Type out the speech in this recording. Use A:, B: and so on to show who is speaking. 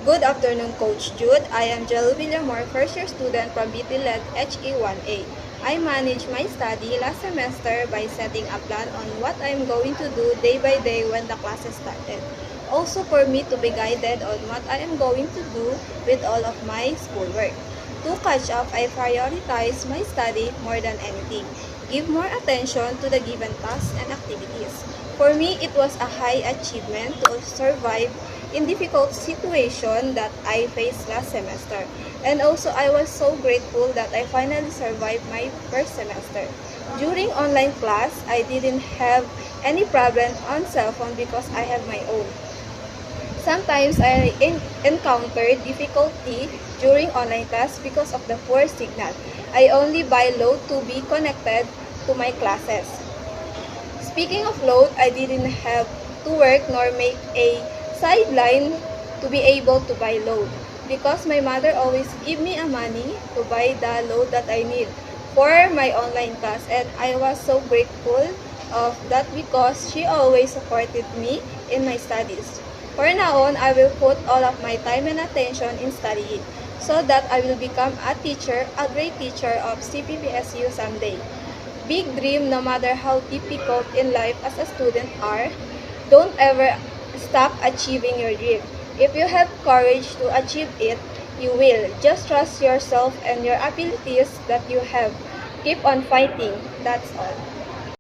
A: Good afternoon, Coach Jude. I am Jel Villamor, first-year student from BT-led HE1A. I managed my study last semester by setting a plan on what I am going to do day by day when the classes started. Also for me to be guided on what I am going to do with all of my schoolwork. To catch up, I prioritize my study more than anything. Give more attention to the given tasks and activities. For me, it was a high achievement to survive in difficult situation that I faced last semester. And also, I was so grateful that I finally survived my first semester. During online class, I didn't have any problem on cell phone because I have my own. Sometimes I encountered difficulty during online class because of the poor signal. I only buy load to be connected to my classes. Speaking of load, I didn't have to work nor make a sideline to be able to buy load because my mother always give me a money to buy the load that I need for my online class, and I was so grateful of that because she always supported me in my studies. For now on, I will put all of my time and attention in studying so that I will become a teacher, a great teacher of CPPSU someday. Big dream, no matter how difficult in life as a student are, don't ever stop achieving your dream. If you have courage to achieve it, you will. Just trust yourself and your abilities that you have. Keep on fighting. That's all.